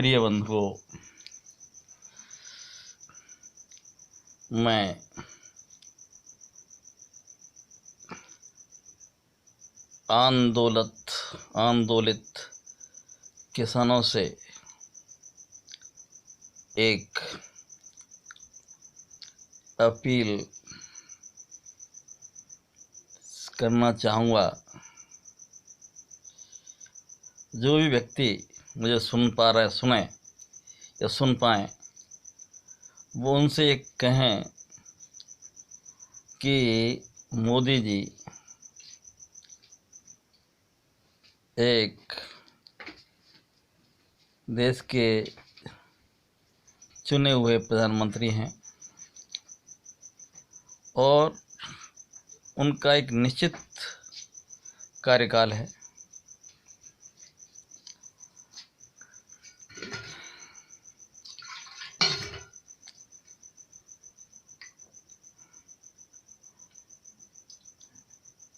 प्रिय बंधुओं, मैं आंदोलित किसानों से एक अपील करना चाहूँगा। जो भी व्यक्ति मुझे सुने या सुन पाए, वो उनसे एक कहें कि मोदी जी एक देश के चुने हुए प्रधानमंत्री हैं और उनका एक निश्चित कार्यकाल है।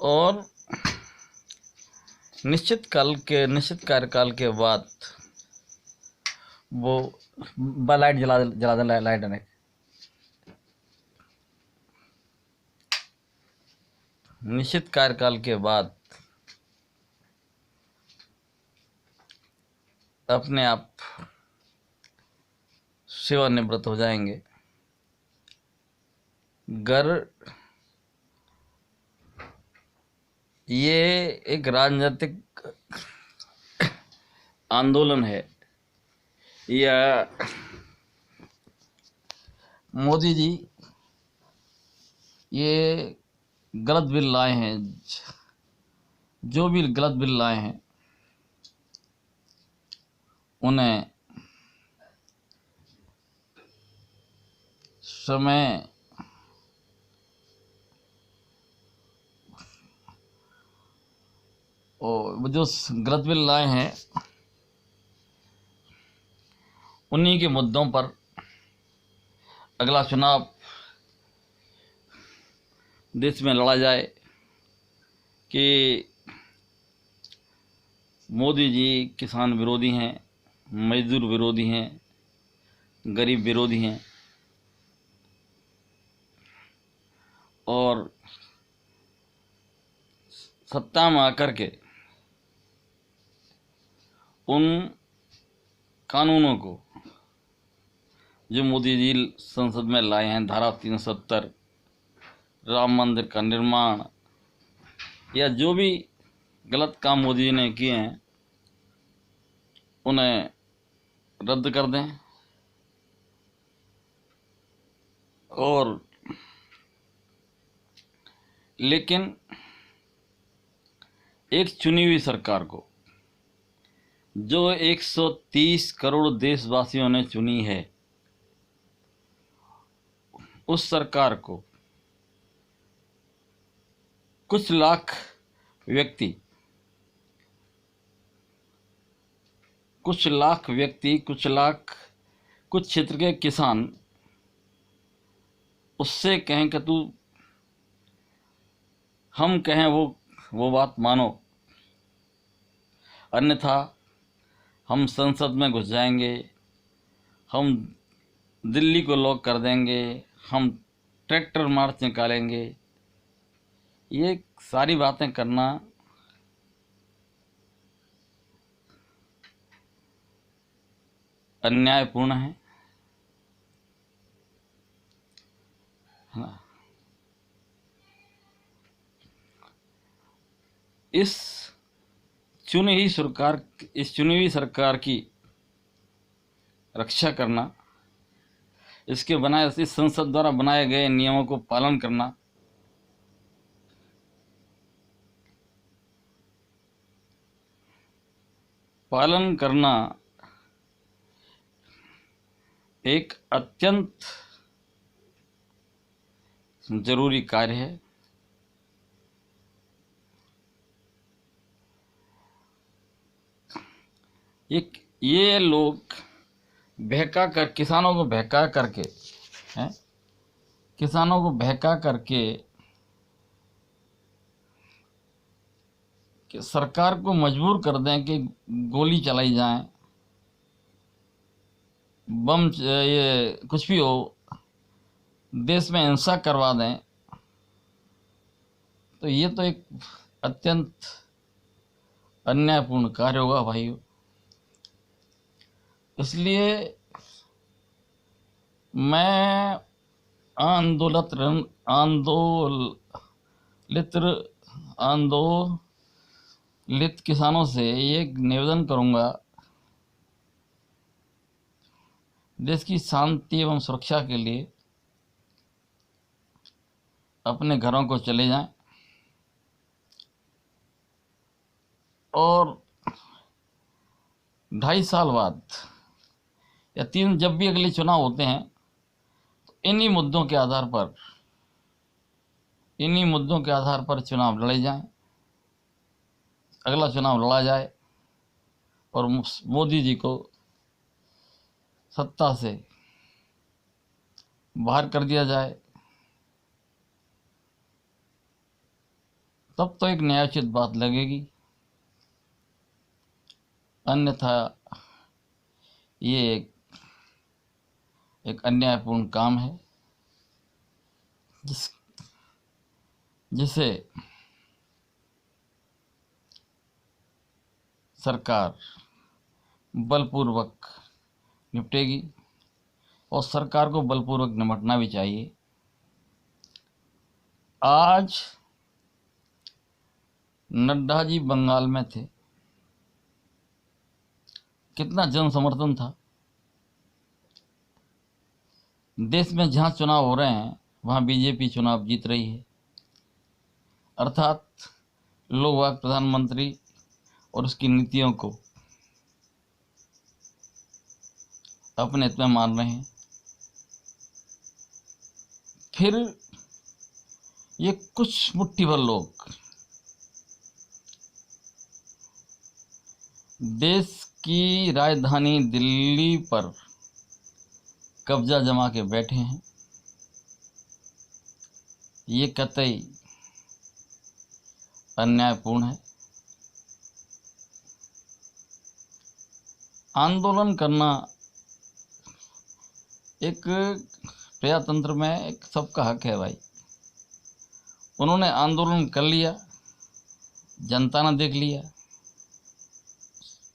और निश्चित कार्यकाल के बाद वो लाइट जला दे लाइट ने निश्चित कार्यकाल के बाद अपने आप सेवानिवृत्त हो जाएंगे। ये एक राजनीतिक आंदोलन है या मोदी जी ये गलत बिल लाए हैं, जो भी गलत बिल लाए हैं उन्हें समय और जो गलत बिल लाए हैं उन्हीं के मुद्दों पर अगला चुनाव देश में लड़ा जाए कि मोदी जी किसान विरोधी हैं, मजदूर विरोधी हैं, गरीब विरोधी हैं और सत्ता में आकर के उन कानूनों को जो मोदी जी संसद में लाए हैं, धारा 370, राम मंदिर का निर्माण या जो भी गलत काम मोदी जी ने किए हैं उन्हें रद्द कर दें और लेकिन एक चुनी हुई सरकार को, जो 130 करोड़ देशवासियों ने चुनी है, उस सरकार को कुछ लाख व्यक्ति, कुछ क्षेत्र के किसान उससे कहें कि हम कहें वो बात मानो, अन्यथा हम संसद में घुस जाएंगे, हम दिल्ली को लॉक कर देंगे, हम ट्रैक्टर मार्च निकालेंगे। ये सारी बातें करना अन्यायपूर्ण है ना। इस चुनी हुई सरकार की रक्षा करना, इस संसद द्वारा बनाए गए नियमों को पालन करना एक अत्यंत जरूरी कार्य है। ये लोग किसानों को बहका करके कि सरकार को मजबूर कर दें कि गोली चलाई जाए बम ये कुछ भी हो, देश में हिंसा करवा दें, तो ये तो एक अत्यंत अन्यायपूर्ण कार्य होगा भाइयों। इसलिए मैं आंदोलित किसानों से ये निवेदन करूंगा, देश की शांति एवं सुरक्षा के लिए अपने घरों को चले जाएं और 2.5 साल बाद या 3, जब भी अगले चुनाव होते हैं, तो इन्हीं मुद्दों के आधार पर चुनाव लड़े जाएं, अगला चुनाव लड़ा जाए और मोदी जी को सत्ता से बाहर कर दिया जाए। तब तो एक न्यायोचित बात लगेगी, अन्यथा ये एक अन्यायपूर्ण काम है जिसे सरकार बलपूर्वक निपटेगी और सरकार को बलपूर्वक निपटना भी चाहिए। आज नड्डा जी बंगाल में थे, कितना जन समर्थन था। देश में जहां चुनाव हो रहे हैं वहां बीजेपी चुनाव जीत रही है, अर्थात लोग प्रधानमंत्री और उसकी नीतियों को अपने हित में मान रहे हैं। फिर ये कुछ मुट्ठी भर लोग देश की राजधानी दिल्ली पर कब्जा जमा के बैठे हैं। ये कतई अन्यायपूर्ण है। आंदोलन करना एक प्रजातंत्र में एक सबका हक है भाई। उन्होंने आंदोलन कर लिया, जनता ने देख लिया,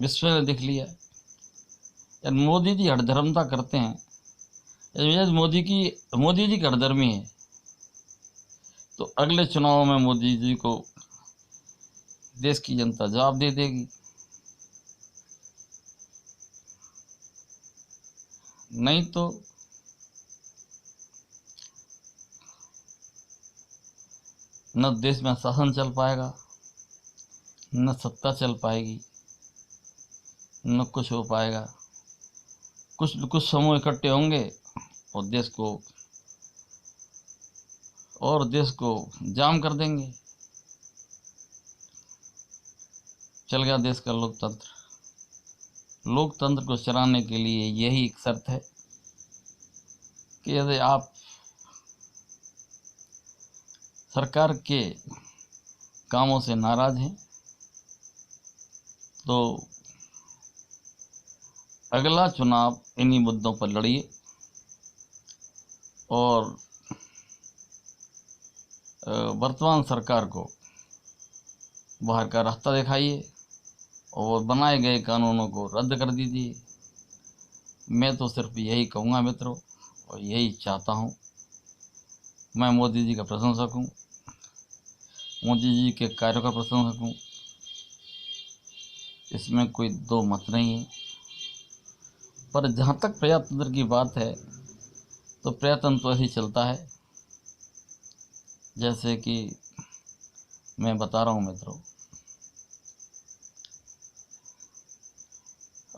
विश्व ने देख लिया। यार मोदी जी हठधर्मता करते हैं, मोदी जी की हठधर्मी है, तो अगले चुनाव में मोदी जी को देश की जनता जवाब दे देगी। नहीं तो न देश में शासन चल पाएगा, न सत्ता चल पाएगी, न कुछ हो पाएगा। कुछ समूह इकट्ठे होंगे और देश को जाम कर देंगे। चल गया देश का लोकतंत्र। लोकतंत्र को चलाने के लिए यही एक शर्त है कि यदि आप सरकार के कामों से नाराज हैं तो अगला चुनाव इन्हीं मुद्दों पर लड़िए और वर्तमान सरकार को बाहर का रास्ता दिखाइए और बनाए गए कानूनों को रद्द कर दीजिए। मैं तो सिर्फ यही कहूँगा मित्रों, और यही चाहता हूँ। मैं मोदी जी का प्रशंसक हूँ, मोदी जी के कार्यों का प्रशंसक हूँ, इसमें कोई दो मत नहीं है। पर जहाँ तक प्रजातंत्र की बात है तो प्रजातंत्र तो ऐसे ही चलता है जैसे कि मैं बता रहा हूँ मित्रों।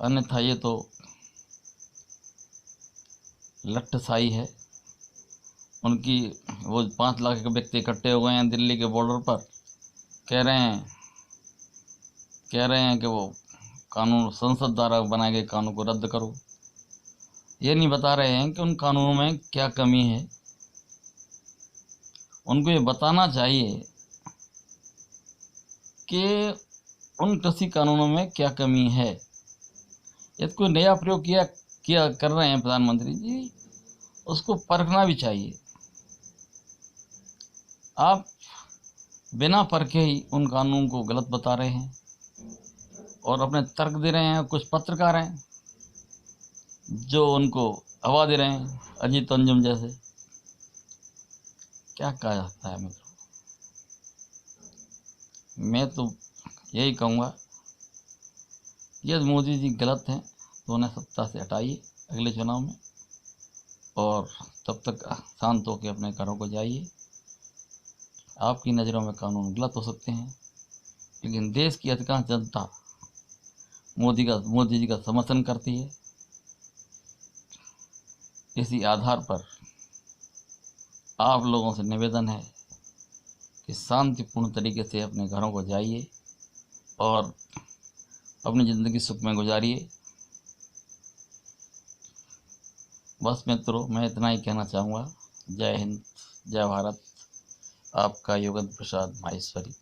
अन्यथा ये तो लट्ठशाही है उनकी। वो 5 लाख के व्यक्ति इकट्ठे हो गए हैं दिल्ली के बॉर्डर पर, कह रहे हैं कि वो कानून, संसद द्वारा बनाए गए कानून को रद्द करो। ये नहीं बता रहे हैं कि उन कानूनों में क्या कमी है। उनको ये बताना चाहिए कि उन कृषि कानूनों में क्या कमी है। यदि कोई नया प्रयोग किया कर रहे हैं प्रधानमंत्री जी, उसको परखना भी चाहिए। आप बिना परखे ही उन कानून को गलत बता रहे हैं और अपने तर्क दे रहे हैं। कुछ पत्रकार हैं जो उनको हवा दे रहे हैं, अजीत अंजुम जैसे। क्या कहा जाता है मित्रों, मैं तो यही कहूँगा, यदि मोदी जी गलत हैं तो उन्हें सत्ता से हटाइए अगले चुनाव में, और तब तक शांत होकर अपने घरों को जाइए। आपकी नज़रों में कानून गलत हो सकते हैं, लेकिन देश की अधिकांश जनता मोदी जी का समर्थन करती है। इसी आधार पर आप लोगों से निवेदन है कि शांतिपूर्ण तरीके से अपने घरों को जाइए और अपनी ज़िंदगी सुख में गुजारिए। बस मित्रों, मैं इतना ही कहना चाहूँगा। जय हिंद, जय भारत। आपका योगेंद्र प्रसाद माहेश्वरी।